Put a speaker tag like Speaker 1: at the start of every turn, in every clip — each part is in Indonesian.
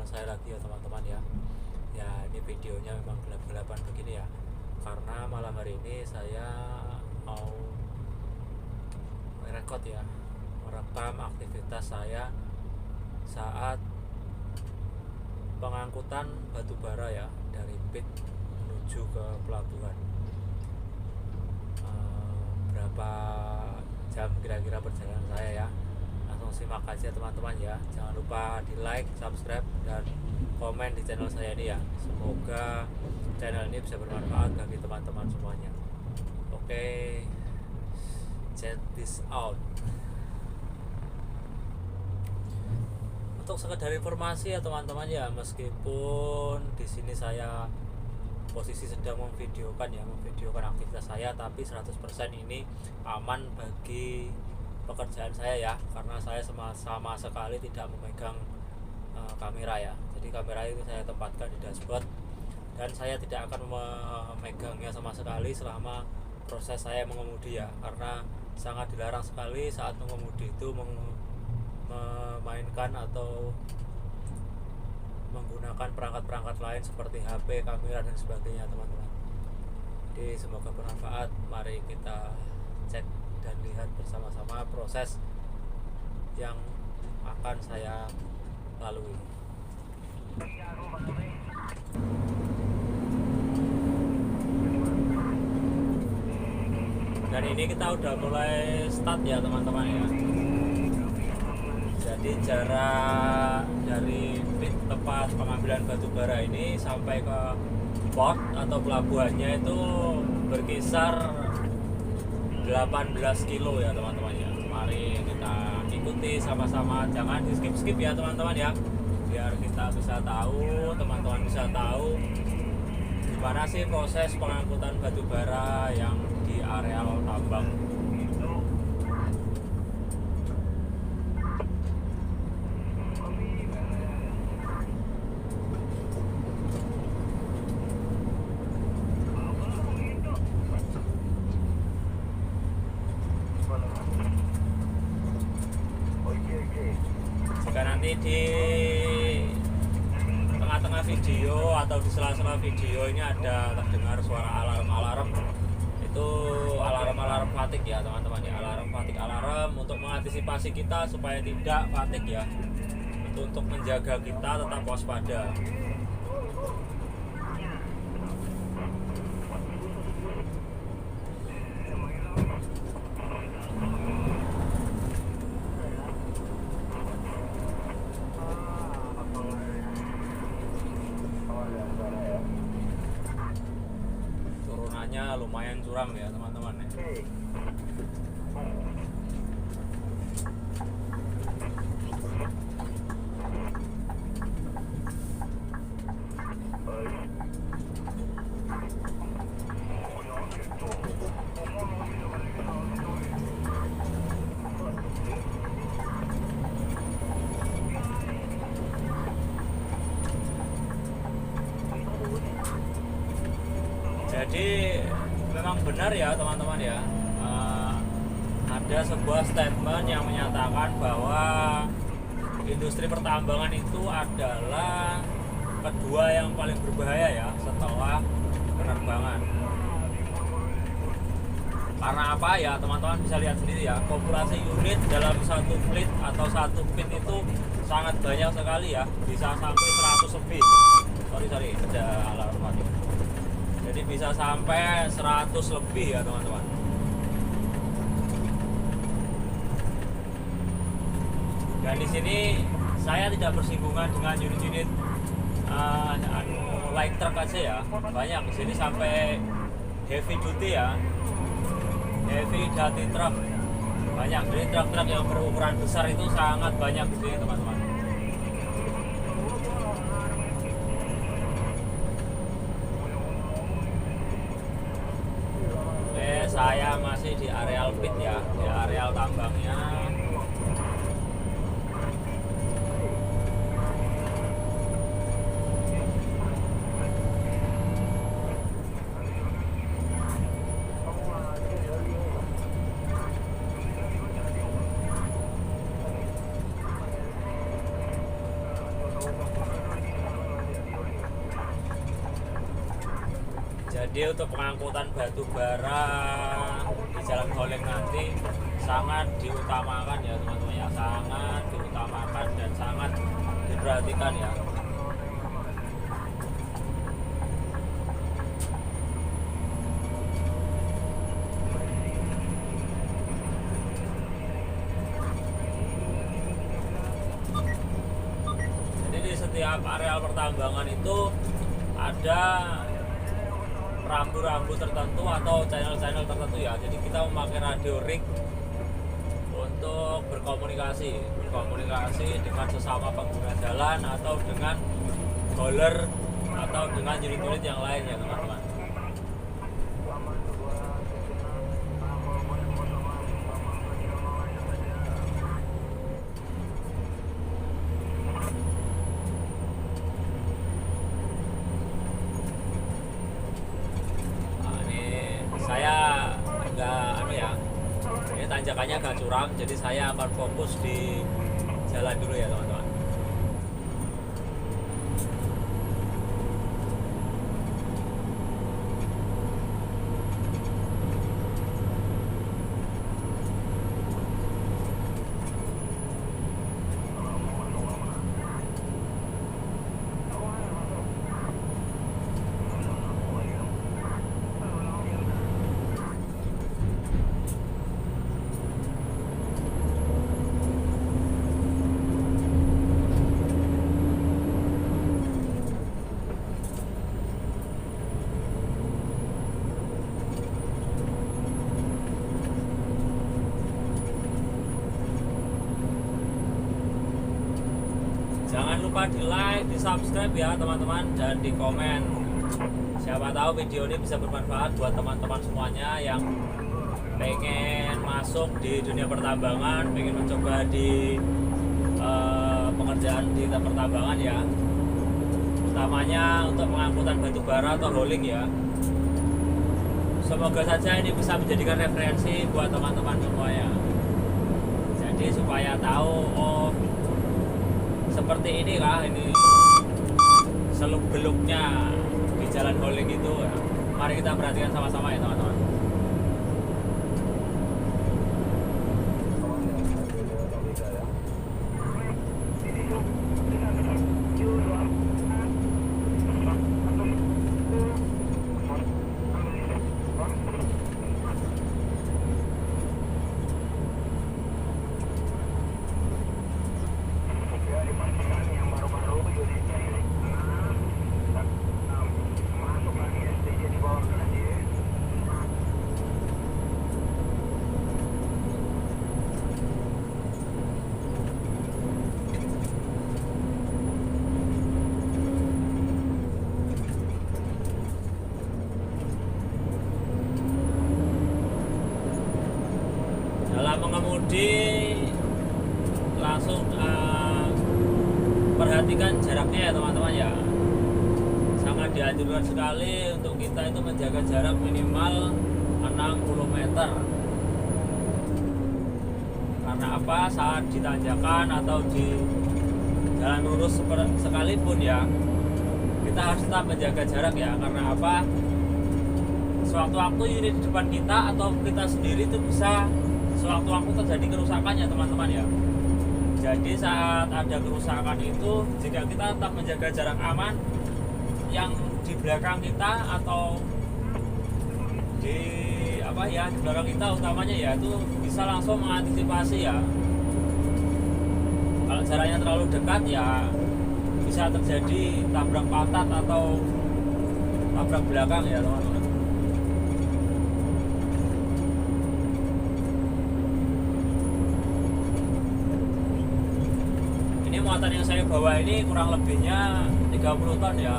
Speaker 1: channel saya lagi ya teman-teman ya. Ya ini videonya memang gelap-gelapan begini ya, karena malam hari ini saya mau merekod ya, merekam aktivitas saya saat pengangkutan batu bara ya dari pit menuju ke pelabuhan. Berapa jam kira-kira perjalanan saya ya, langsung simak aja teman-teman ya. Jangan lupa di like, subscribe, dan komen di channel saya ini ya. Semoga channel ini bisa bermanfaat bagi teman-teman semuanya. Oke, check this out. Untuk sekedar informasi ya teman-teman ya, meskipun di sini saya posisi sedang memvideokan aktivitas saya, tapi 100% ini aman bagi pekerjaan saya ya, karena saya sama sekali tidak memegang kamera ya. Jadi kamera itu saya tempatkan di dashboard dan saya tidak akan memegangnya sama sekali selama proses saya mengemudi ya, karena sangat dilarang sekali saat mengemudi itu memainkan atau menggunakan perangkat-perangkat lain seperti HP, kamera, dan sebagainya teman-teman. Jadi semoga bermanfaat. Mari kita cek dan lihat bersama-sama proses yang akan saya lalui. Dan ini kita udah mulai start ya teman-teman ya. Jadi jarak dari pit tempat pengambilan batu bara ini sampai ke port atau pelabuhannya itu berkisar 18 kilo ya teman-teman ya. Mari kita ikuti sama-sama, jangan di skip-skip ya teman-teman ya, biar kita bisa tahu, teman-teman bisa tahu gimana sih proses pengangkutan batu bara yang di areal tambang. Jika nanti di tengah-tengah video atau di sela-sela video ini ada terdengar suara alarm-alarm, itu alarm fatigue ya teman-teman ya, alarm untuk mengantisipasi kita supaya tidak fatigue ya, untuk menjaga kita tetap waspada. Lumayan curam ya teman-teman ya. Jadi memang benar ya teman-teman ya, ada sebuah statement yang menyatakan bahwa industri pertambangan itu adalah kedua yang paling berbahaya ya setelah penerbangan. Karena apa ya teman-teman bisa lihat sendiri ya, populasi unit dalam satu fleet atau satu pit itu sangat banyak sekali ya, bisa sampai 100 lebih. Sorry ada alarm mati. Jadi bisa sampai 100 lebih ya teman-teman. Dan di sini saya tidak bersinggungan dengan unit-unit light truck aja ya. Banyak di sini sampai heavy duty ya, heavy duty truck banyak. Jadi truk-truk yang berukuran besar itu sangat banyak di sini teman-teman. Saya masih di areal pit ya, di areal tambangnya. Jadi untuk pengangkutan batu bara di Jalan Holeng nanti sangat diutamakan ya teman-teman ya, sangat diutamakan dan sangat diperhatikan ya. Jadi di setiap areal pertambangan itu ada rambu-rambu tertentu atau channel-channel tertentu ya. Jadi kita memakai radio rig untuk berkomunikasi dengan sesama pengguna jalan atau dengan hauler atau dengan unit-unit yang lain ya teman-teman. Tanjakannya agak curam, jadi saya akan fokus di jalan dulu ya teman-teman. Jangan lupa di like, di subscribe ya teman-teman, dan di komen. Siapa tahu video ini bisa bermanfaat buat teman-teman semuanya yang pengen masuk di dunia pertambangan, pengen mencoba di pekerjaan di pertambangan ya, utamanya untuk pengangkutan batu bara atau hauling ya. Semoga saja ini bisa menjadikan referensi buat teman-teman semuanya. Jadi supaya tahu, oh seperti ini kah ini seluk-beluknya di jalan hauling itu ya. Mari kita perhatikan sama-sama ya teman-teman. Mengemudi langsung perhatikan jaraknya ya teman-teman ya. Sangat dianjurkan sekali untuk kita itu menjaga jarak minimal 60 meter. Karena apa? Saat di tanjakan atau di jalan lurus sekalipun ya, kita harus tetap menjaga jarak ya. Karena apa? Sewaktu-waktu unit di depan kita atau kita sendiri itu bisa sewaktu-waktu terjadi kerusakan ya teman-teman ya. Jadi saat ada kerusakan itu, jika kita tetap menjaga jarak aman, yang di belakang kita atau di di belakang kita utamanya ya, itu bisa langsung mengantisipasi ya. Kalau jaraknya terlalu dekat ya bisa terjadi tabrak pantat atau tabrak belakang ya teman-teman. Muatan yang saya bawa ini kurang lebihnya 30 ton ya.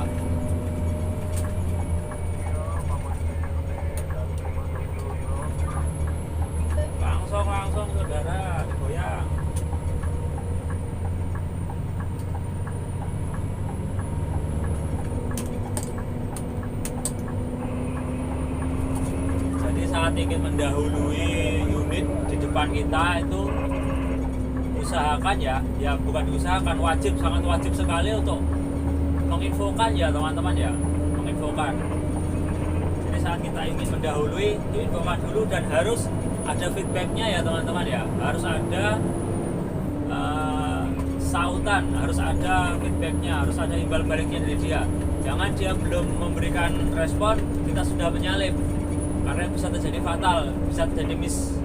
Speaker 1: Langsung saudara, digoyang. Jadi saat ingin mendahului unit di depan kita itu usahakan ya bukan diusahakan, sangat wajib sekali untuk menginfokan ya teman-teman ya, menginfokan. saat kita ingin mendahului diinfokan dulu, dan harus ada feedbacknya ya teman-teman ya, harus ada sautan, harus ada feedbacknya, harus ada imbal baliknya dari dia. Jangan dia belum memberikan respon kita sudah menyalip, karena bisa terjadi fatal, bisa terjadi miss.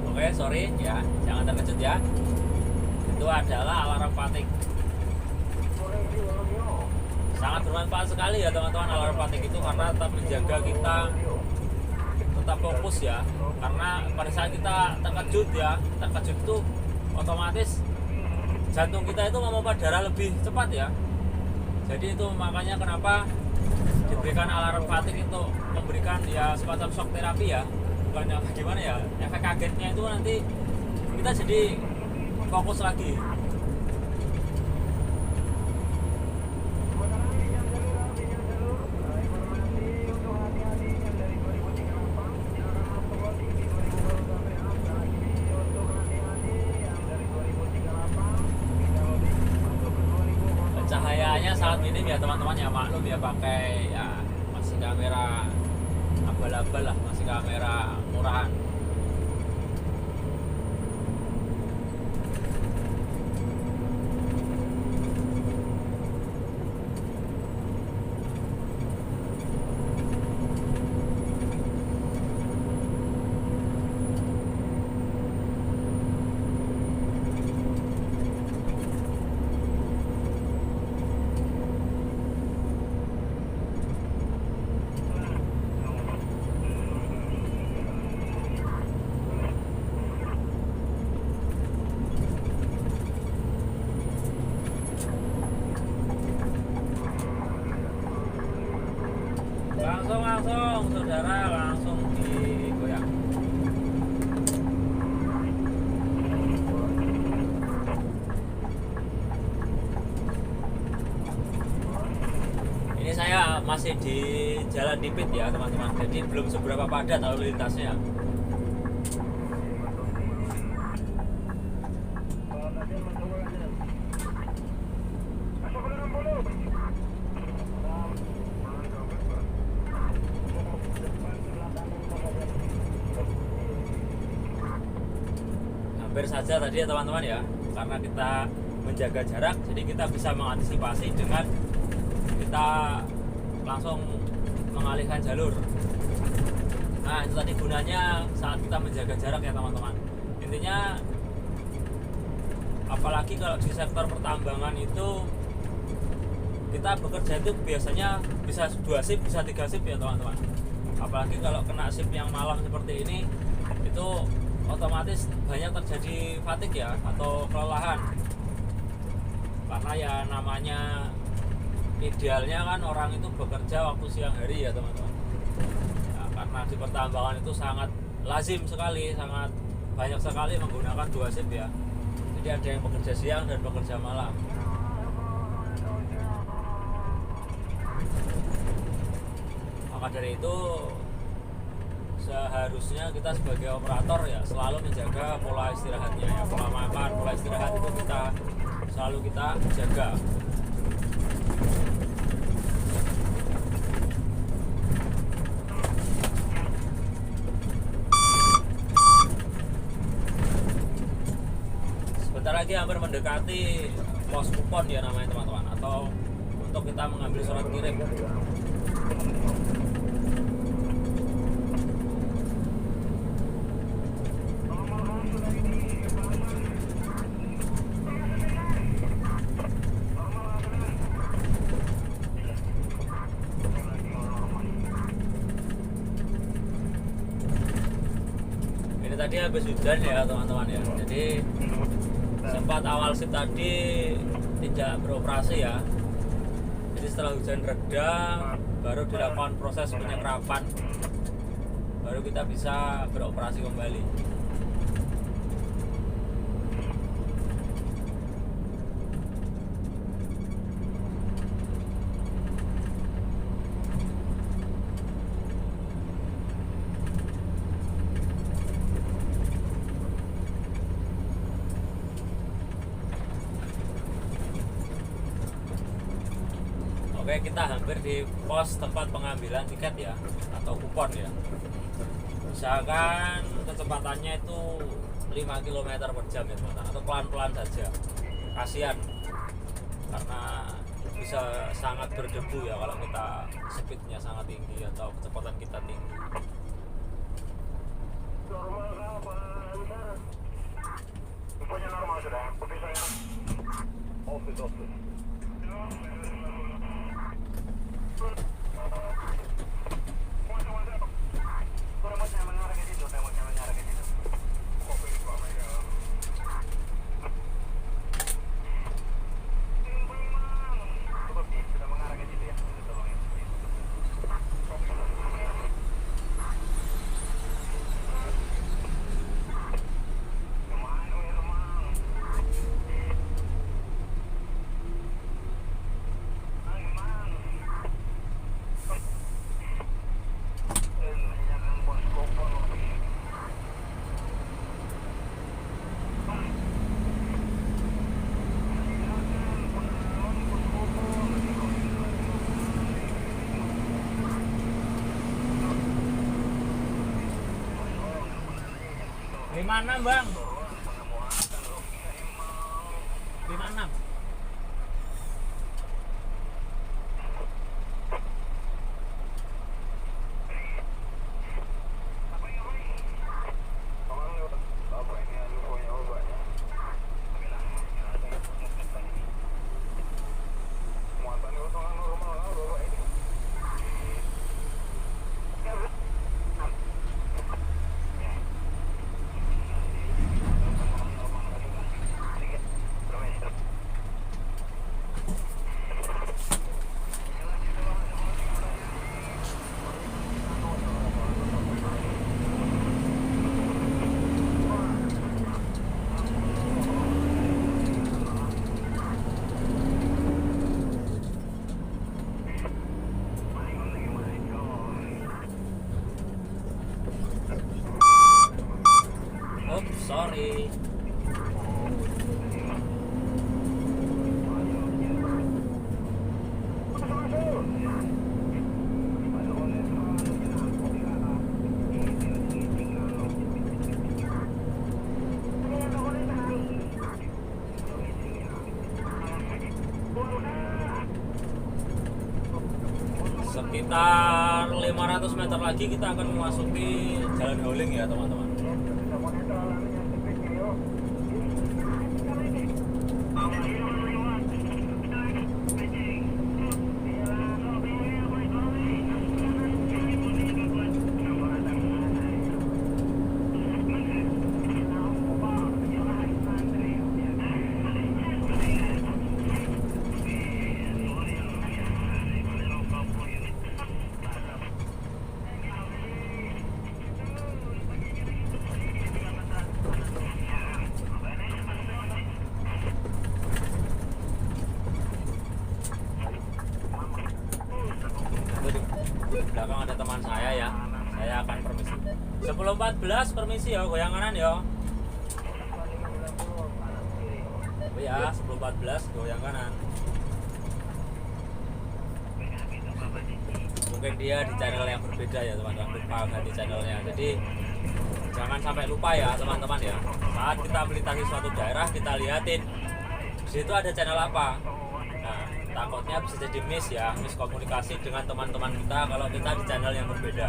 Speaker 1: Oke, sorry ya, jangan terkejut ya, itu adalah alarm fatigue. Sangat bermanfaat sekali ya teman-teman alarm fatigue itu, karena tetap menjaga kita tetap fokus ya. Karena pada saat kita terkejut itu otomatis jantung kita itu memompa darah lebih cepat ya. Jadi itu makanya kenapa diberikan alarm fatigue itu, memberikan ya semacam shock terapi ya, bukannya gimana ya, efek kagetnya itu nanti kita jadi fokus lagi. Cahayanya sangat minim ya teman-teman ya, maklum ya, pakai ya masih kamera abal-abal lah, masih kamera murahan. Langsung saudara, langsung digoyang. Ini saya masih di Jalan Dipit ya teman-teman, jadi belum seberapa padat lalu lintasnya. Hampir saja tadi ya teman-teman ya, karena kita menjaga jarak, jadi kita bisa mengantisipasi dengan kita langsung mengalihkan jalur. Nah itu tadi gunanya saat kita menjaga jarak ya teman-teman. Intinya apalagi kalau di sektor pertambangan itu kita bekerja itu biasanya bisa 2 shift, bisa 3 shift ya teman-teman. Apalagi kalau kena shift yang malam seperti ini, itu otomatis banyak terjadi fatigue ya, atau kelelahan. Karena ya namanya idealnya kan orang itu bekerja waktu siang hari ya teman-teman ya, karena di pertambangan itu sangat lazim sekali, sangat banyak sekali menggunakan 2 shift ya. Jadi ada yang bekerja siang dan bekerja malam. Maka dari itu seharusnya kita sebagai operator ya selalu menjaga pola istirahatnya ya, pola makan, pola istirahat itu selalu kita jaga. Sebentar lagi hampir mendekati pos kupon ya namanya teman-teman, atau untuk kita mengambil surat kirim. Tadi habis hujan ya teman-teman ya, jadi sempat awal shift tadi tidak beroperasi ya. Jadi setelah hujan reda baru dilakukan proses penyerapan, baru kita bisa beroperasi kembali. Oke, kita hampir di pos tempat pengambilan tiket ya, atau kupon ya. Misalkan kecepatannya itu 5 km per jam ya teman-teman, atau pelan-pelan saja. Kasihan, karena bisa sangat berdebu ya kalau kita speednya sangat tinggi atau kecepatan kita tinggi.
Speaker 2: Normal Pak Ansar. Infonya normal sudah. Kopi saya. Oke.
Speaker 1: Gimana bang? 56. Sorry. Sekitar 500 meter lagi kita akan memasuki jalan Hauling ya teman-teman. Belakang ada teman saya ya, saya akan permisi. 10.14 permisi ya, goyang kanan ya. Oh ya, 10.14 goyang kanan. Mungkin dia di channel yang berbeda ya teman-teman, lupa ganti channelnya. Jadi jangan sampai lupa ya teman-teman ya. Saat kita melintasi suatu daerah, kita lihatin di situ ada channel apa. Nah, takutnya bisa jadi miss komunikasi dengan teman-teman kita kalau kita di channel yang berbeda.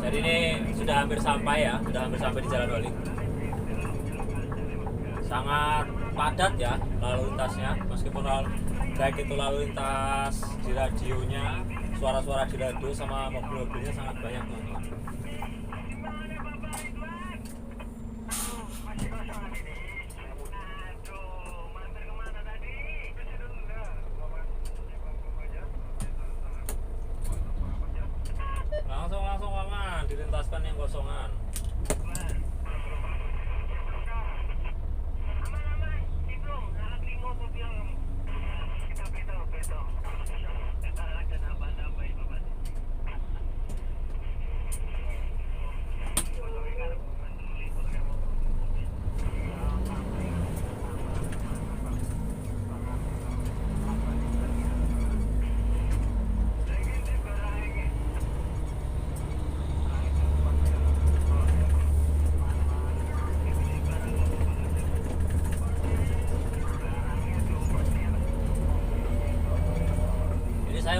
Speaker 1: Jadi ini sudah hampir sampai ya, sudah hampir sampai di Jalan Hauling. Sangat padat ya lalu lintasnya, meskipun baik itu lalu lintas di radionya, suara-suara di radio sama mobil-mobilnya sangat banyak teman-teman. Langsung aman, dilintaskan yang kosongan.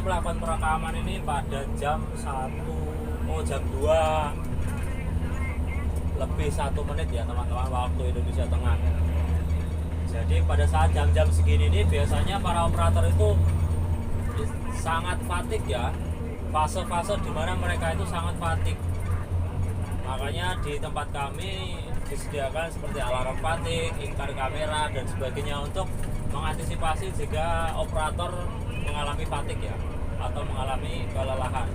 Speaker 1: melakukan perekaman ini pada jam 2 lebih 1 menit ya teman-teman, waktu Indonesia Tengah. Jadi pada saat jam-jam segini ini biasanya para operator itu sangat fatigue ya, fase-fase dimana mereka itu sangat fatigue. Makanya di tempat kami disediakan seperti alarm fatigue, ingkar kamera dan sebagainya untuk mengantisipasi jika operator mengalami fatigue ya, atau mengalami kelelahan.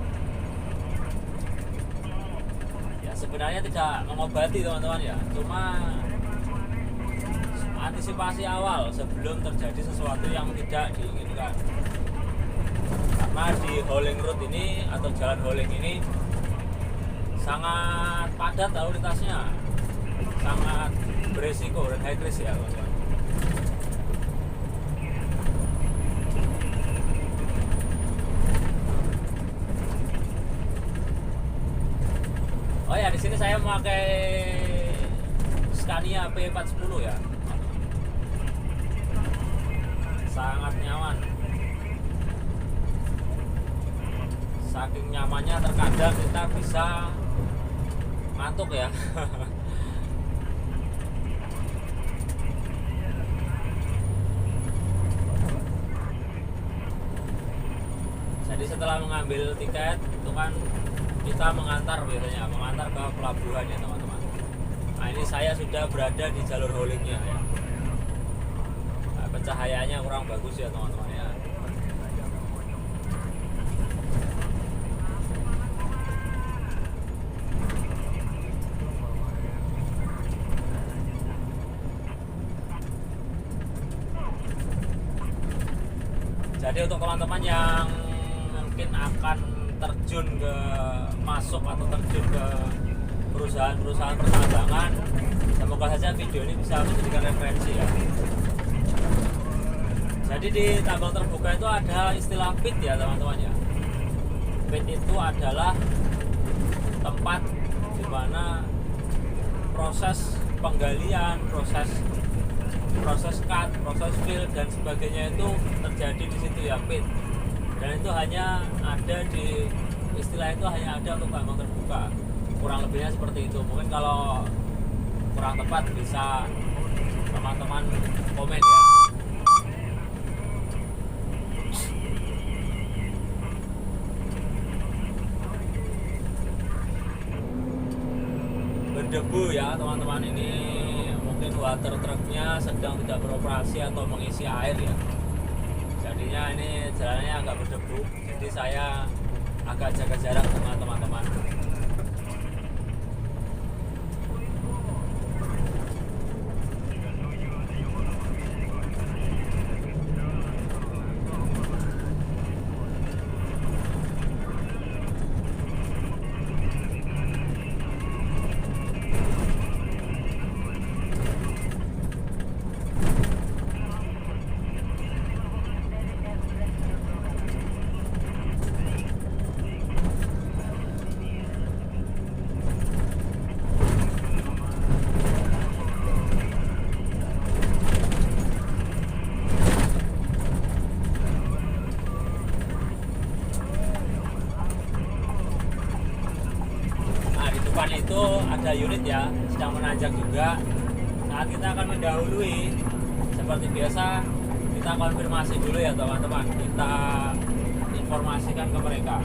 Speaker 1: Ya sebenarnya tidak mengobati teman-teman ya, cuma antisipasi awal sebelum terjadi sesuatu yang tidak diinginkan. Karena di hauling route ini atau jalan hauling ini sangat padat lalu lintasnya, sangat beresiko dan high risk ya teman-teman. Oh ya, di sini saya memakai Scania P410 ya. Sangat nyaman. Saking nyamannya terkadang kita bisa ngantuk ya. Jadi setelah mengambil tiket itu kan kita mengantar biasanya, mengantar ke pelabuhan ya teman-teman. Nah ini saya sudah berada di jalur haulingnya ya. Nah, pencahayaannya kurang bagus ya teman-teman ya. Jadi untuk teman-teman yang mungkin akan terjun ke masuk atau terjun ke perusahaan-perusahaan pertambangan, semoga saja video ini bisa menjadikan referensi ya. Jadi di tambang terbuka itu ada istilah pit ya teman-teman ya. Pit itu adalah tempat di mana proses penggalian, proses cut, proses fill dan sebagainya itu terjadi di situ ya, pit. Dan itu hanya ada di istilah itu hanya ada untuk tambang terbuka. Kurang lebihnya seperti itu. Mungkin kalau kurang tepat bisa teman-teman komen ya. Berdebu ya teman-teman, ini mungkin water trucknya sedang tidak beroperasi atau mengisi air ya. Jadinya ini jalannya agak berdebu, jadi saya agak jaga jarak dengan teman-teman. Itu ada unit ya, sedang menanjak juga. Saat kita akan mendahului, seperti biasa kita konfirmasi dulu ya teman-teman, kita informasikan ke mereka.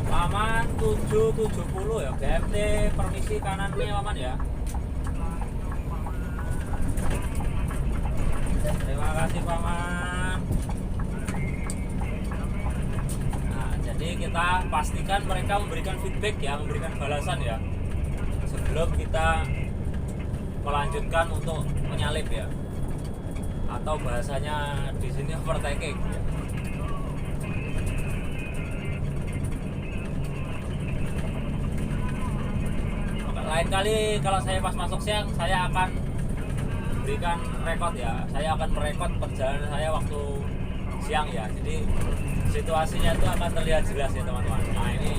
Speaker 1: Paman 770 ya, GMT permisi kanan nih paman ya. Terima kasih paman. Nah, jadi kita pastikan mereka memberikan feedback ya, memberikan balasan ya, sebelum kita melanjutkan untuk menyalip ya, atau bahasanya di sini overtaking ya. Lain kali kalau saya pas masuk siang, saya akan berikan rekod ya. Saya akan merekod perjalanan saya waktu siang ya, jadi situasinya itu akan terlihat jelas ya teman-teman. Nah ini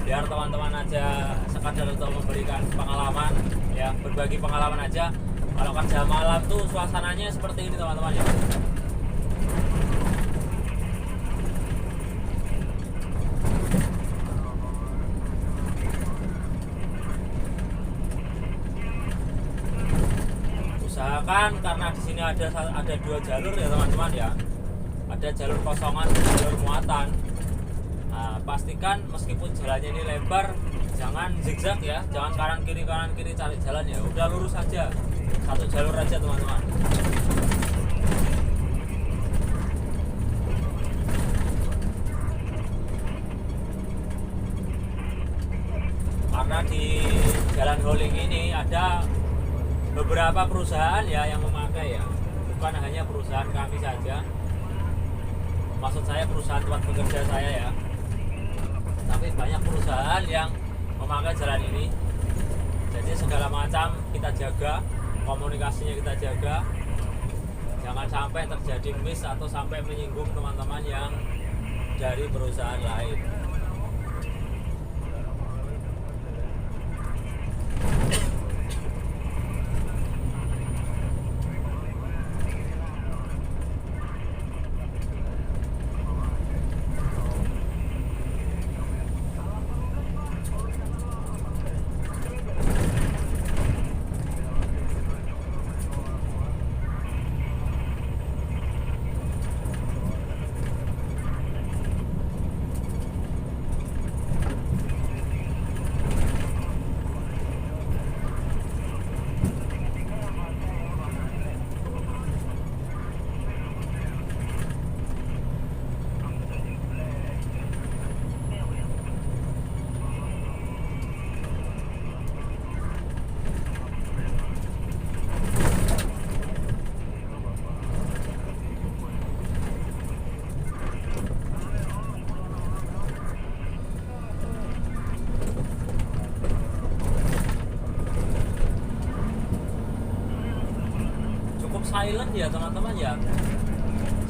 Speaker 1: biar teman-teman aja sekadar untuk memberikan pengalaman ya, berbagi pengalaman aja kalau kerja malam tuh suasananya seperti ini teman-teman ya. Usahakan karena di sini ada 2 jalur ya teman-teman ya, ada jalur kosongan dan jalur muatan. Nah, pastikan meskipun jalannya ini lebar, jangan zigzag ya, jangan kanan kiri cari jalan ya, udah lurus aja, 1 jalur aja teman-teman. Karena di jalan Holing ini ada beberapa perusahaan ya yang memakai ya, bukan hanya perusahaan kami saja, maksud saya perusahaan tempat bekerja saya ya, tapi banyak perusahaan yang memakai jalan ini. Jadi segala macam kita jaga, komunikasinya kita jaga, jangan sampai terjadi miss atau sampai menyinggung teman-teman yang dari perusahaan lain. Silent ya teman-teman ya.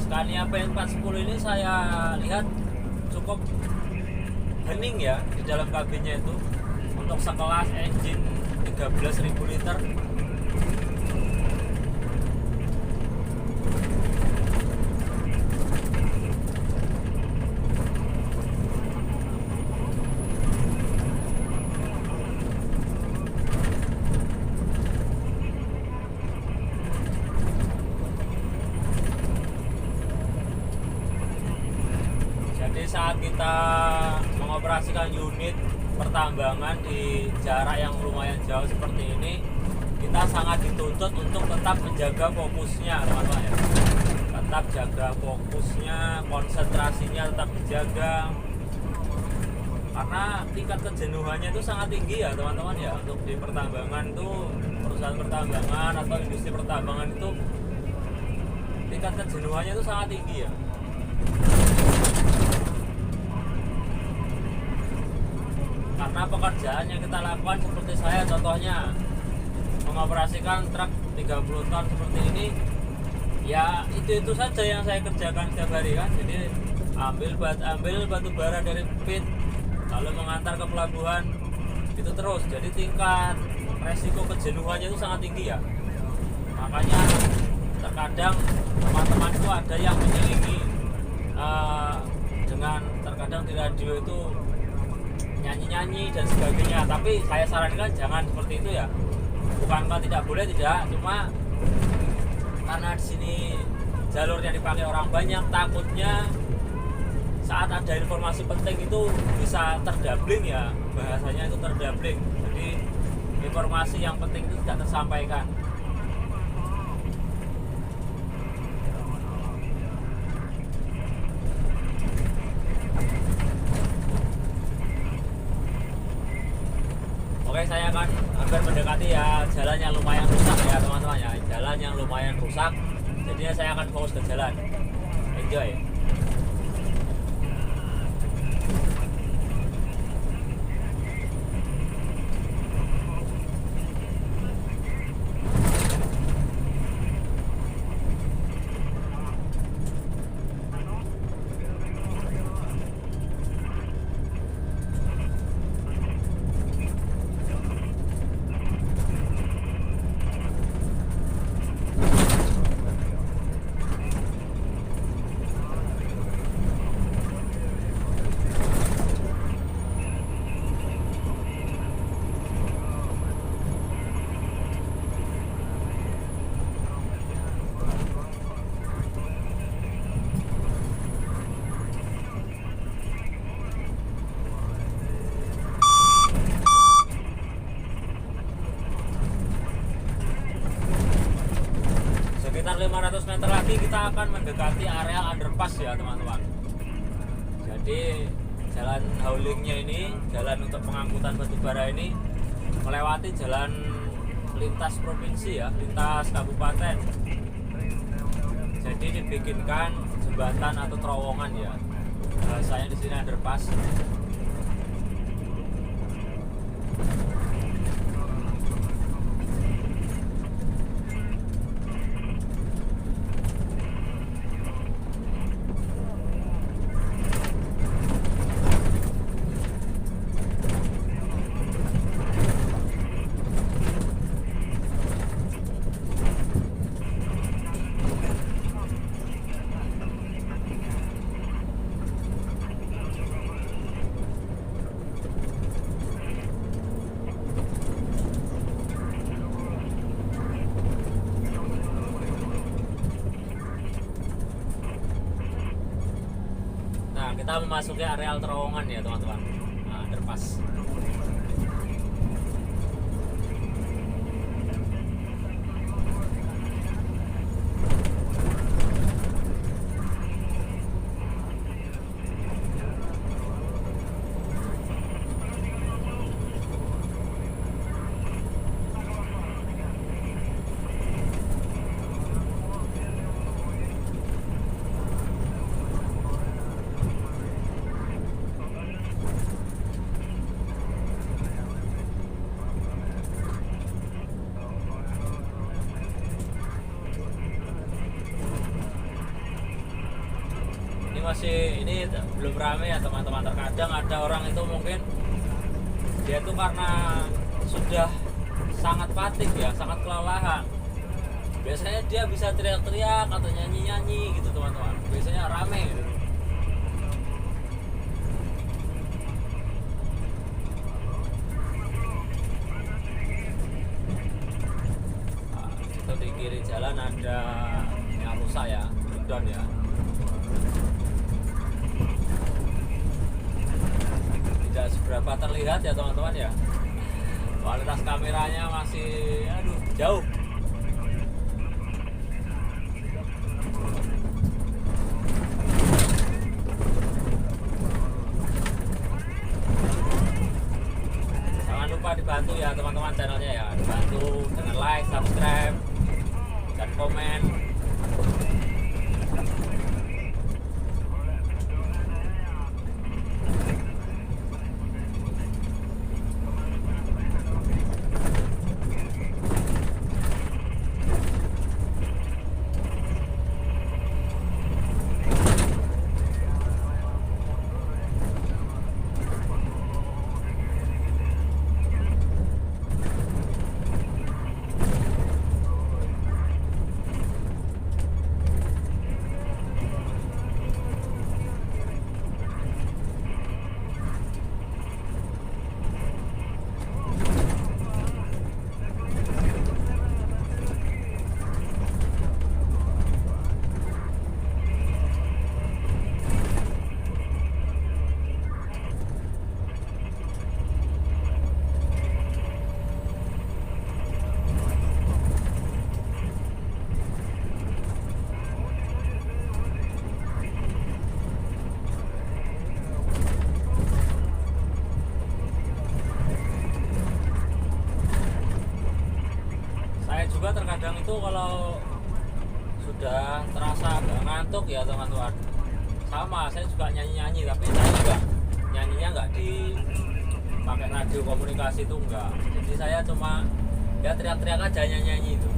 Speaker 1: Scania P410 ini saya lihat cukup hening ya di dalam kabinnya itu, untuk sekelas engine 13.000 liter. Saat kita mengoperasikan unit pertambangan di jarak yang lumayan jauh seperti ini, kita sangat dituntut untuk tetap menjaga fokusnya teman-teman ya, tetap jaga fokusnya, konsentrasinya tetap dijaga, karena tingkat kejenuhannya itu sangat tinggi ya teman-teman ya. Untuk di pertambangan itu, perusahaan pertambangan atau industri pertambangan itu tingkat kejenuhannya itu sangat tinggi ya. Karena pekerjaan yang kita lakukan seperti saya contohnya mengoperasikan truk 30 ton seperti ini ya, itu saja yang saya kerjakan setiap hari kan. Jadi ambil batu bara dari pit lalu mengantar ke pelabuhan, itu terus. Jadi tingkat resiko kejenuhannya itu sangat tinggi ya. Makanya terkadang teman-teman itu ada yang menyelingi dengan terkadang di radio itu nyanyi-nyanyi dan sebagainya, tapi saya sarankan jangan seperti itu ya. Bukankah tidak boleh, tidak, cuma karena di sini jalurnya dipakai orang banyak, takutnya saat ada informasi penting itu bisa terdabling ya, bahasanya itu terdabling. Jadi informasi yang penting itu tidak tersampaikan. Oke, saya akan hampir mendekati ya jalan yang lumayan rusak ya teman-teman ya, jalan yang lumayan rusak. Jadinya saya akan fokus ke jalan. Enjoy. akan mendekati area underpass ya teman-teman. Jadi jalan haulingnya ini, jalan untuk pengangkutan batubara ini melewati jalan lintas provinsi ya, lintas kabupaten. Jadi dibikinkan jembatan atau terowongan ya. Bahasanya di sini underpass. Kita memasuki areal terowongan ya teman-teman. Nah, underpass. Ini belum ramai ya teman-teman. Terkadang ada orang itu mungkin dia itu karena sudah sangat fatigue ya, sangat kelelahan. Biasanya dia bisa teriak-teriak atau nyanyi-nyanyi gitu teman-teman. Biasanya ramai gitu. Nah, itu di kiri jalan ada yang rusak ya, breakdown ya. Tidak seberapa terlihat ya teman-teman ya, kualitas kameranya masih jauh. Jangan lupa dibantu ya teman-teman channelnya ya, dibantu dengan like, subscribe, dan komen. Juga terkadang itu kalau sudah terasa agak ngantuk ya teman-teman, sama saya juga nyanyi-nyanyi, tapi saya juga nyanyinya nggak di pakai radio komunikasi itu enggak. Jadi saya cuma ya teriak-teriak aja nyanyi-nyanyi itu.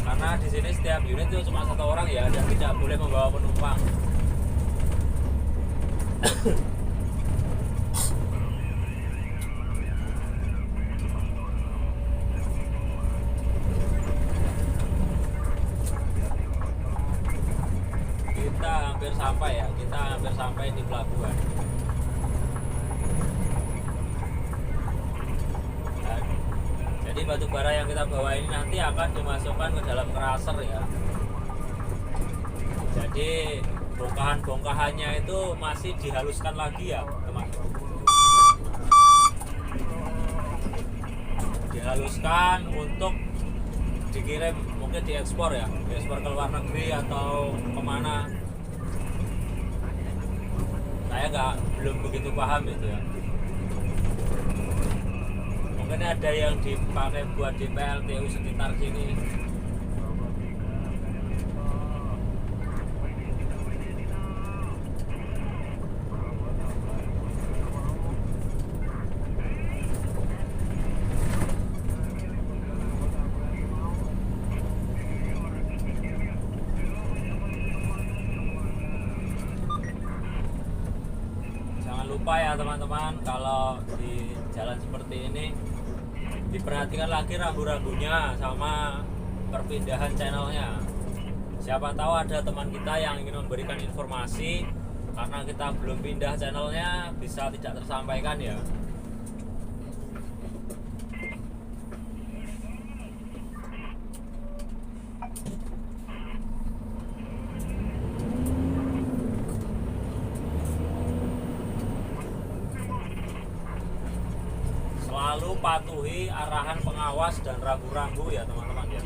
Speaker 1: Karena di sini setiap unit itu cuma satu orang ya, dan tidak boleh membawa penumpang. Kita hampir sampai di pelabuhan. Dan, jadi batu bara yang kita bawa ini nanti akan dimasukkan ke dalam crusher ya. Jadi bongkahan-bongkahannya itu masih dihaluskan lagi ya teman-teman. Dihaluskan untuk dikirim mungkin mungkin diekspor ya, diekspor ke luar negeri atau kemana, saya belum begitu paham itu ya. Mungkin ada yang dipakai buat di PLTU sekitar sini. Lupa ya teman-teman, kalau di jalan seperti ini diperhatikan lagi rambu-rambunya sama perpindahan channelnya. Siapa tahu ada teman kita yang ingin memberikan informasi, karena kita belum pindah channelnya bisa tidak tersampaikan ya. Selalu patuhi arahan pengawas dan rambu-rambu ya teman-teman ya.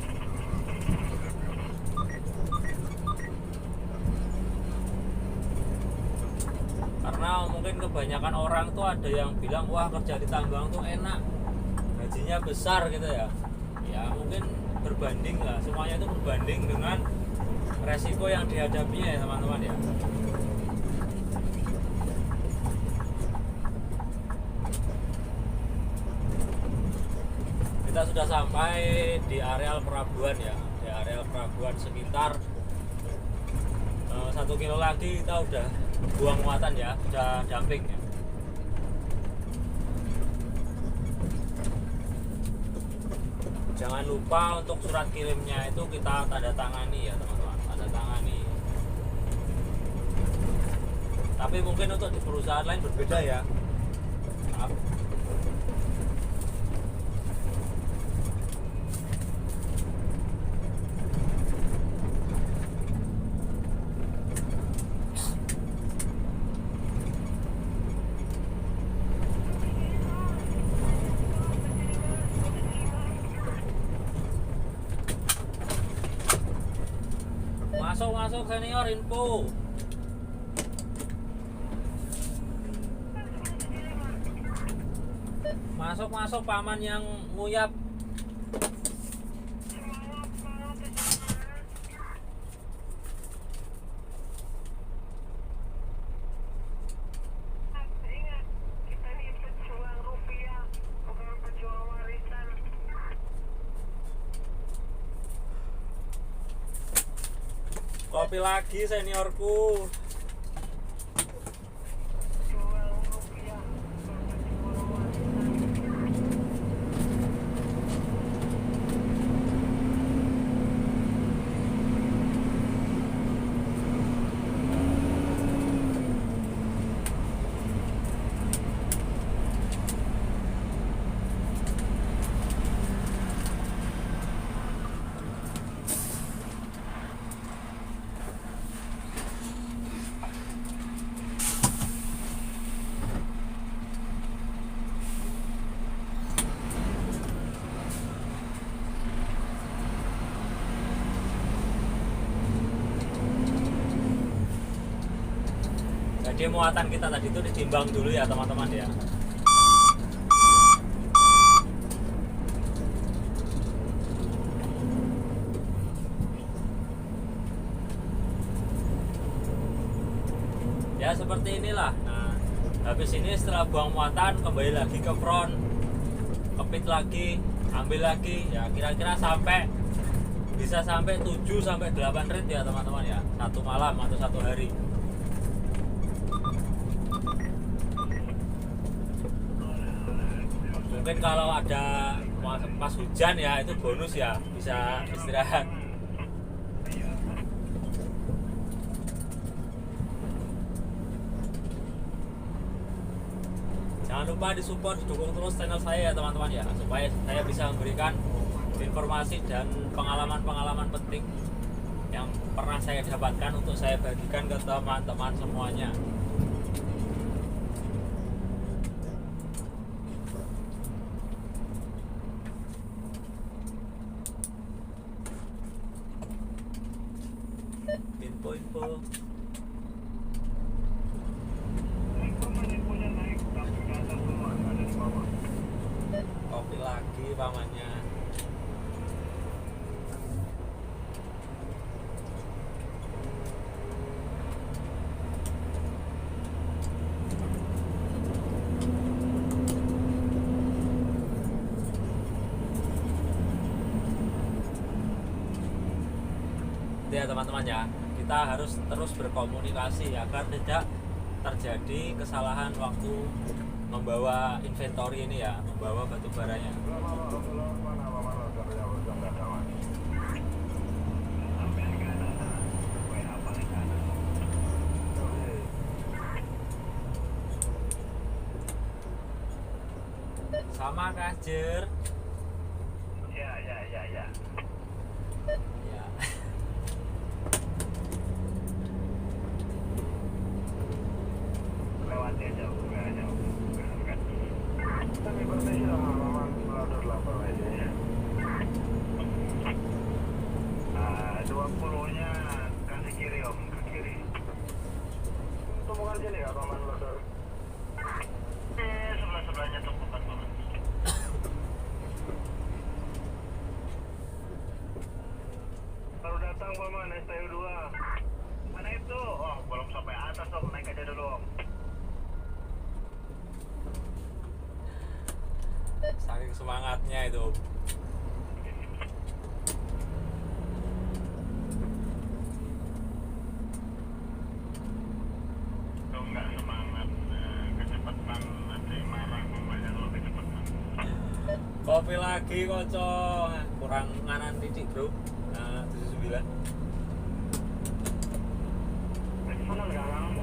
Speaker 1: Karena mungkin kebanyakan orang tuh ada yang bilang wah kerja di tambang tuh enak, gajinya besar gitu ya. Ya mungkin berbanding lah, semuanya itu berbanding dengan resiko yang dihadapinya ya teman-teman ya. Kita sudah sampai di areal pelabuhan ya, di areal pelabuhan sekitar 1 kilo lagi kita udah buang muatan ya, udah dumping ya. Jangan lupa untuk surat kirimnya itu kita tanda tangani ya teman-teman, tanda tangani. Tapi mungkin untuk di perusahaan lain berbeda ya. Maaf. Masuk senior info. Masuk paman yang nguyap. Kopi lagi seniorku. Jadi muatan kita tadi itu ditimbang dulu ya teman-teman ya. Ya seperti inilah. Nah, habis ini setelah buang muatan kembali lagi ke front, kepit lagi, ambil lagi. Ya kira-kira bisa sampai 7 sampai 8 rit ya teman-teman ya. Satu malam atau satu hari. Mungkin kalau ada pas hujan ya itu bonus ya, bisa istirahat. Jangan lupa disupport, dukung terus channel saya ya teman-teman ya, supaya saya bisa memberikan informasi dan pengalaman-pengalaman penting yang pernah saya dapatkan untuk saya bagikan ke teman-teman semuanya. ya teman-teman ya, kita harus terus berkomunikasi agar tidak terjadi kesalahan waktu membawa inventory ini ya, membawa batu baranya. Sama Kajer.
Speaker 2: Ya.
Speaker 1: Ya.
Speaker 2: Lewat aja, bukan. Tapi bertanya sama Maman Loader lapor aja ya. 20-nya kasih kiri om, ke kiri. Tumpukan sini ya Maman Loader. Sebelah-sebelahnya tumpukan Maman. Baru datang Paman, STU 2. Mana itu? Oh, belum sampai atas om, naik aja dulu om.
Speaker 1: Saking semangatnya itu.
Speaker 2: Kalau nggak semangat, kecepatan nanti marah mamanya kalau kecepatan.
Speaker 1: Kopi lagi koco, kurang nganan titik bro. Nah, 79.
Speaker 2: Mana sekarang?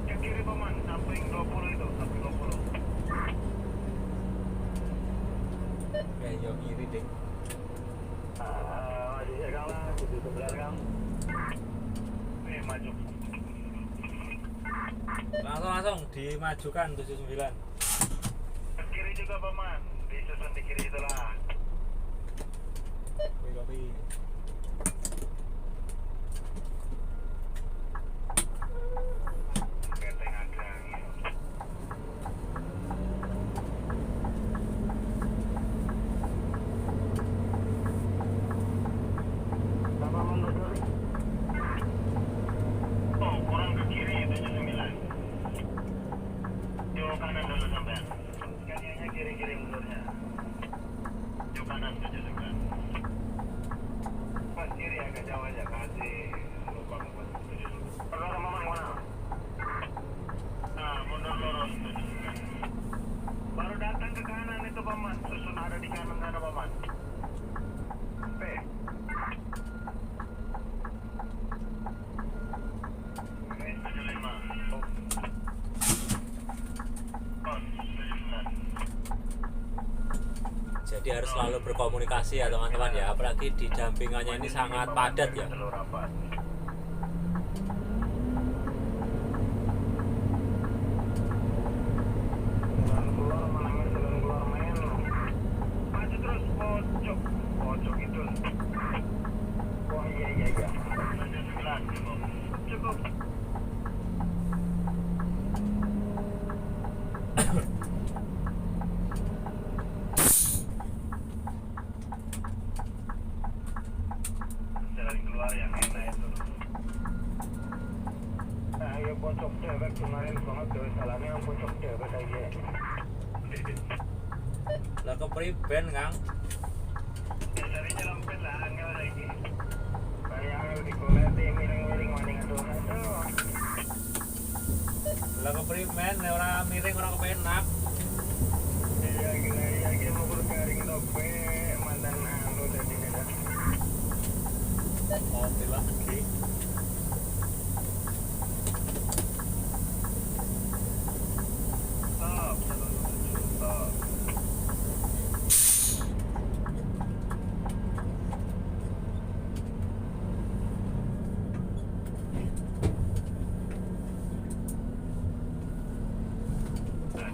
Speaker 2: Ke kiri Paman, samping 20 itu, samping 20.
Speaker 1: Ya, yo kiri deh.
Speaker 2: Maju ya Kang lah, di sebelah Kang. Maju.
Speaker 1: Langsung dimajukan 79.
Speaker 2: Ke kiri juga Paman, disusun di kiri itulah.
Speaker 1: Kopi.
Speaker 2: Keteng agak. Apa mundur? Oh, kurang ke kiri 79. Jauh kanan dulu sampean. Kayaknya kiri-kiri mundurnya. Jauh kanan 79. Pas kiri agak jauh aja kasih lubang buat 79. Perlu Maman mana? Nah, mundur lurus 79. Baru datang ke kanan itu Paman, susun ada di kanan sana Paman. P. Oke, 75. Oh. Pos 79.
Speaker 1: Jadi harus selalu berkomunikasi ya teman-teman ya, apalagi di dampingannya ini sangat padat ya.
Speaker 2: Terlalu rapat. Jalan keluar main, jalan keluar main. Maju terus pojok itu. Oh iya. 79 cukup. Jalan keluar yang enak itu. Ayo pojok dewek kemarin banget dewe salahnya pojok dewek aja.
Speaker 1: Lah kepriben Kang.
Speaker 2: Dari jalan pet lah angel lagi. Kayak di kolete miring-miring maning aduh.
Speaker 1: Lah kepriben ora miring ora kepenak.
Speaker 2: Iya gini mau bergaring dope mantan anu tadi beda.
Speaker 1: Kopi lagi.
Speaker 2: Stop, stop.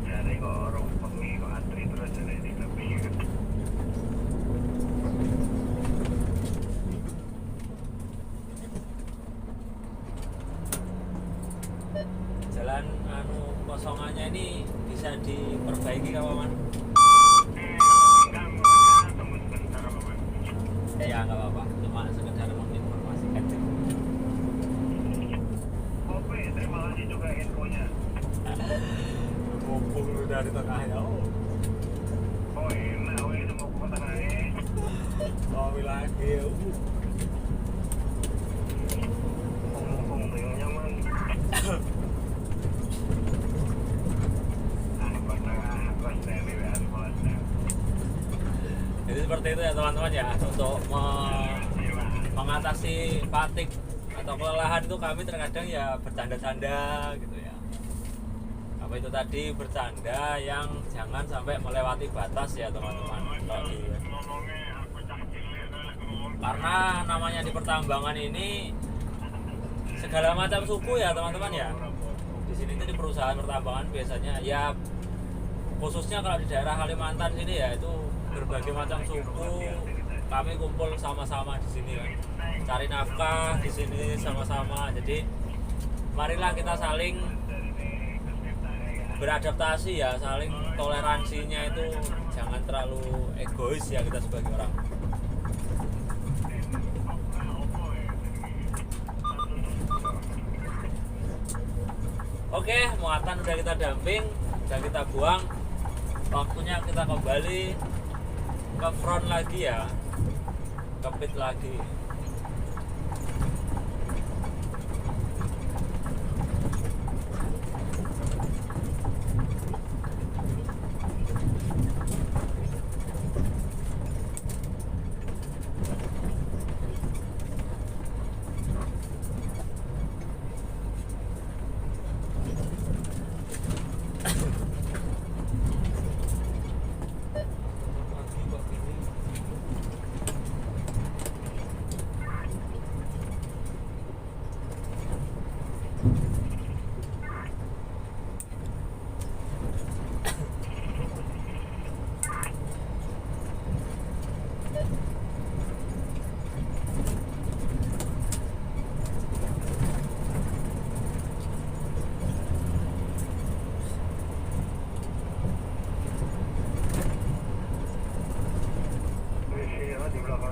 Speaker 2: Cari kok orang pengi kok antri terus jadi di tepi.
Speaker 1: Jalan anu kosongannya ini bisa diperbaiki Kak Paman?
Speaker 2: Tunggu sebentar Paman.
Speaker 1: Ya nggak apa-apa, cuma sekedar menginformasikan.
Speaker 2: Oke, terima kasih juga infonya.
Speaker 1: Mumpung lu dari tengahnya.
Speaker 2: Oh enak, itu mau ke tengah
Speaker 1: Kopi lagi. seperti itu ya teman-teman ya, untuk mengatasi fatigue atau kelelahan itu kami terkadang ya bercanda-canda gitu ya. Apa itu tadi, bercanda yang jangan sampai melewati batas ya teman-teman. Karena namanya di pertambangan ini segala macam suku ya teman-teman ya. Di sini itu di perusahaan pertambangan biasanya ya, khususnya kalau di daerah Kalimantan sini ya, itu berbagai macam suku kami kumpul sama-sama di sini kan. Cari nafkah di sini sama-sama. Jadi marilah kita saling beradaptasi ya, saling toleransinya itu jangan terlalu egois ya kita sebagai orang. Oke, muatan udah kita damping, udah kita buang. Waktunya kita kembali ke front lagi ya, ke pit lagi.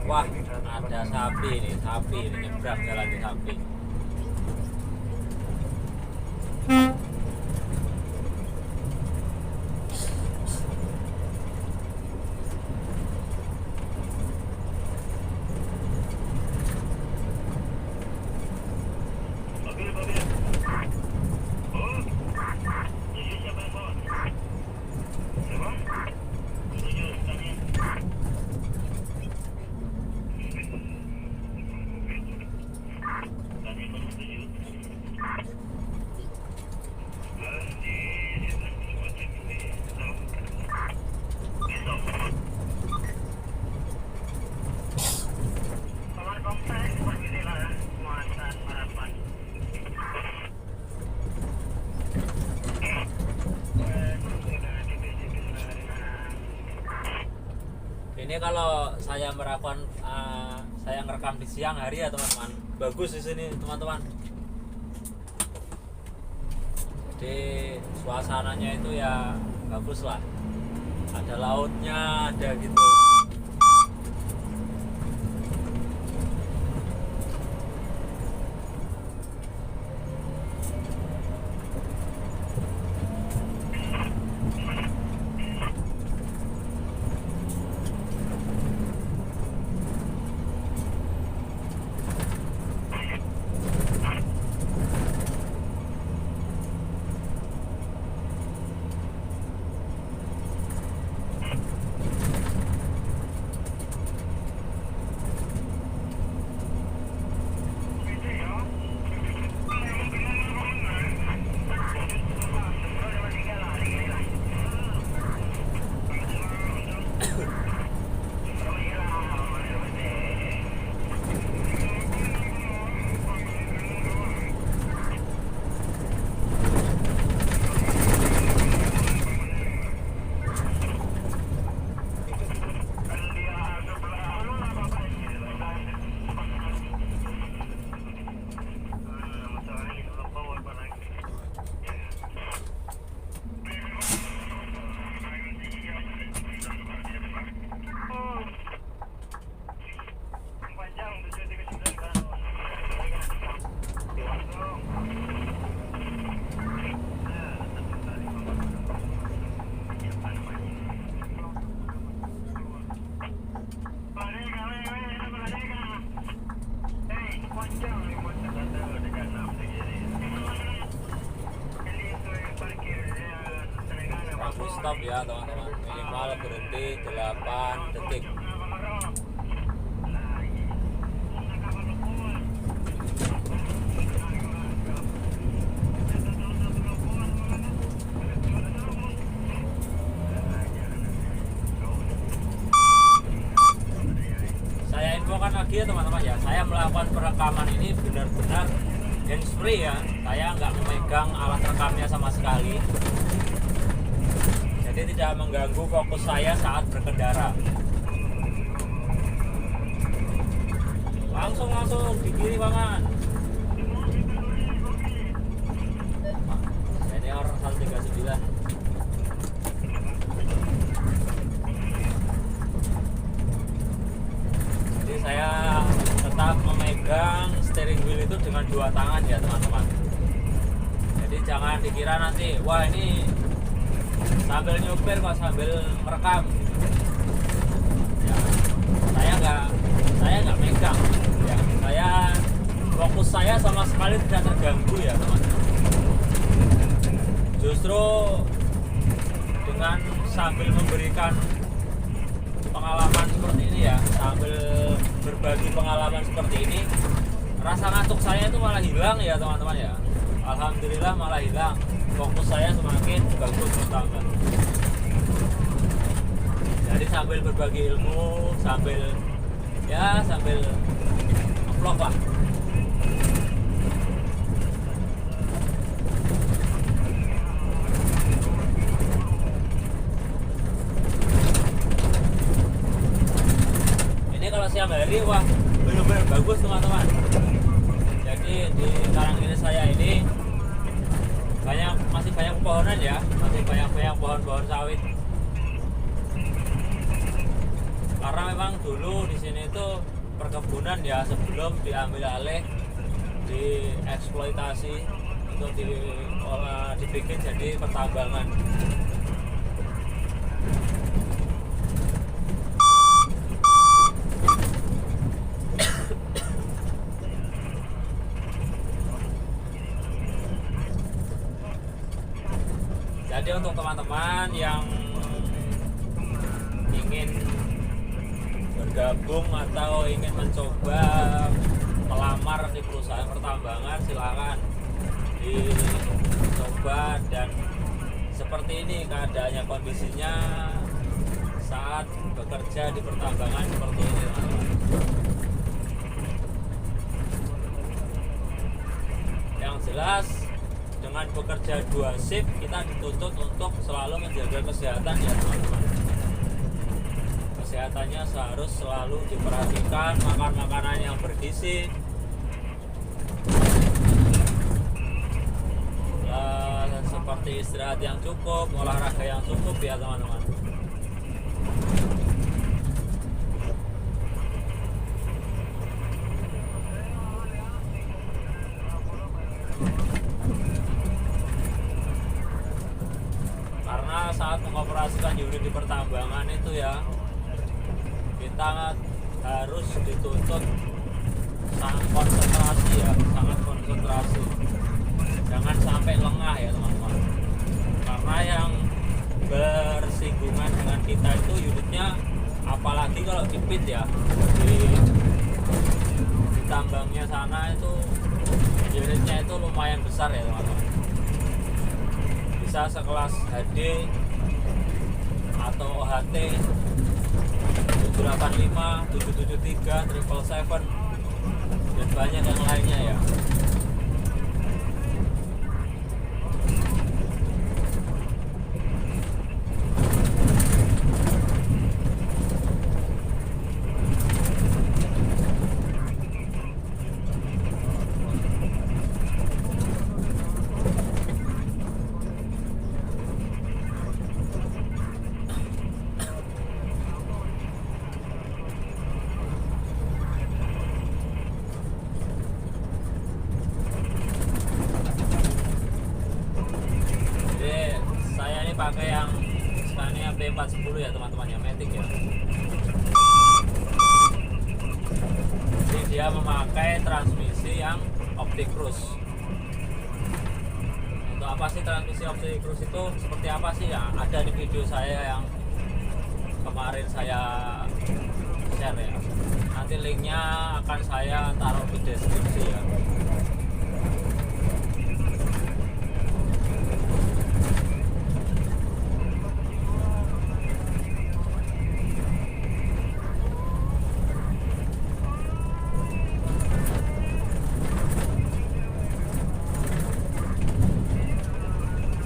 Speaker 1: Wah, ada sapi ini nyebrang jalan di sapi. Ini kalau saya melakukan saya ngerekam di siang hari ya teman-teman, bagus di sini teman-teman. Jadi suasananya itu ya bagus lah, ada lautnya, ada gitu. Stop ya teman-teman, minimal berhenti 8 detik. melakukan perekaman ini benar-benar hands free ya. Saya nggak memegang alat rekamnya sama sekali, jadi tidak mengganggu fokus saya saat berkendara. Langsung di kiri paman. Senior 139. Jadi saya tetap memegang steering wheel itu dengan dua tangan ya teman-teman. Jadi jangan dikira nanti wah ini sambil nyupir kok sambil merekam ya, saya nggak megang ya, fokus saya sama sekali tidak terganggu ya teman-teman. Justru dengan sambil memberikan pengalaman seperti ini ya, sambil berbagi pengalaman seperti ini, rasa ngantuk saya itu malah hilang ya teman-teman ya. Alhamdulillah malah hilang, fokus saya semakin bagus bertambah. Jadi sambil berbagi ilmu, sambil vlog lah. Ini kalau siang hari wah benar-benar bagus teman-teman. Jadi di Karangkiri saya ini masih banyak pepohonan ya, masih banyak pohon-pohon sawit. Karena memang dulu di sini itu perkebunan ya, sebelum diambil alih, dieksploitasi untuk dibikin jadi pertambangan. Jadi untuk teman-teman yang ingin bergabung atau ingin mencoba melamar di perusahaan pertambangan, silakan dicoba. Dan seperti ini keadaannya, kondisinya saat bekerja di pertambangan seperti ini teman-teman. Yang jelas dengan bekerja 2 shift kita dituntut untuk selalu menjaga kesehatan ya teman-teman. Kesehatannya harus selalu diperhatikan, makan makanan yang bergizi, seperti istirahat yang cukup, olahraga yang cukup ya teman-teman. Karena saat mengoperasikan unit di pertambangan itu ya, kita harus dituntut sangat konsentrasi ya, sangat konsentrasi. Jangan sampai lengah ya teman-teman. Karena yang bersinggungan dengan kita itu unitnya, apalagi kalau di pit ya, di tambangnya sana itu unitnya itu lumayan besar ya teman-teman. Bisa sekelas HD atau OHT 785, 773, 777 dan banyak yang lainnya ya. Pakai yang Scania P410 ya teman-teman ya, Matic ya. Jadi dia memakai transmisi yang Opti Cruise. Untuk apa sih transmisi Opti Cruise itu, seperti apa sih ya, ada di video saya yang kemarin saya share ya. Nanti linknya akan saya taruh di deskripsi ya.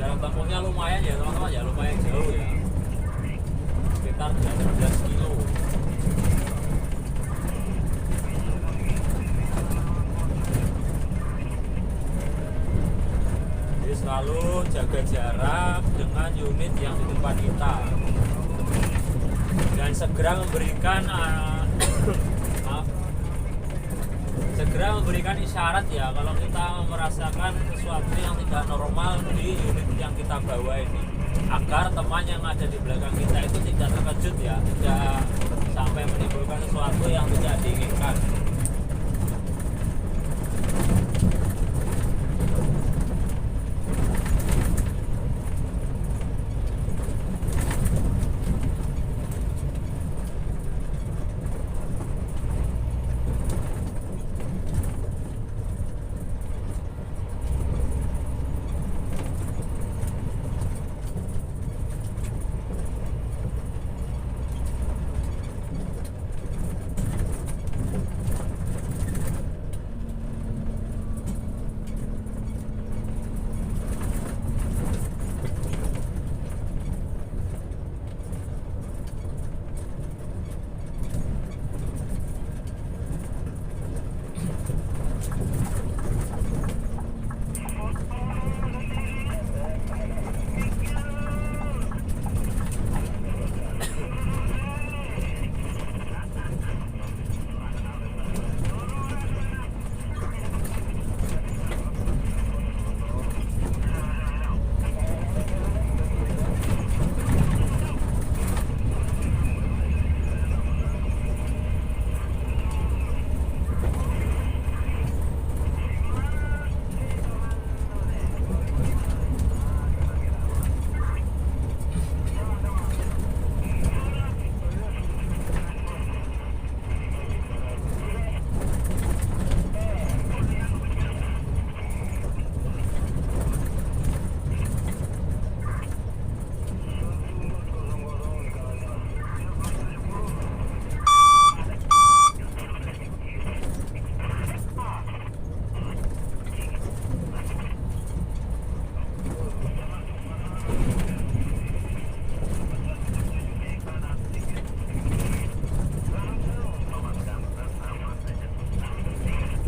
Speaker 1: jarak tempuhnya lumayan ya teman-teman ya, lumayan jauh ya, sekitar 18 kilo. Jadi selalu jaga jarak dengan unit yang di depan kita dan segera memberikan segera memberikan isyarat ya kalau kita merasakan sesuatu yang tidak normal di unit yang kita bawa ini, agar teman yang ada di belakang kita itu tidak terkejut ya, tidak sampai menimbulkan sesuatu yang tidak diinginkan.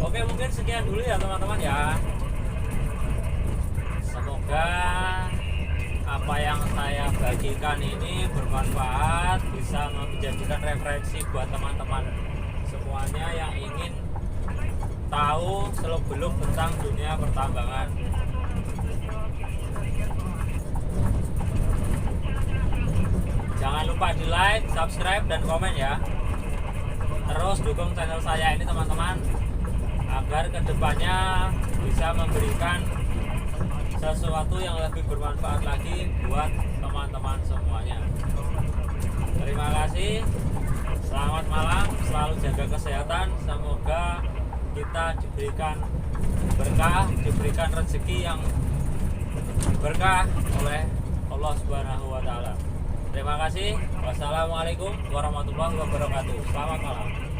Speaker 1: Oke, mungkin sekian dulu ya teman-teman ya. Semoga apa yang saya bagikan ini bermanfaat, bisa menjadikan referensi buat teman-teman semuanya yang ingin tahu seluk-beluk tentang dunia pertambangan. Jangan lupa di like, subscribe, dan komen ya. Terus dukung channel saya ini teman-teman, agar kedepannya bisa memberikan sesuatu yang lebih bermanfaat lagi buat teman-teman semuanya. Terima kasih, selamat malam, selalu jaga kesehatan. Semoga kita diberikan berkah, diberikan rezeki yang berkah oleh Allah Subhanahu wa Ta'ala. Terima kasih. Wassalamualaikum warahmatullahi wabarakatuh. Selamat malam.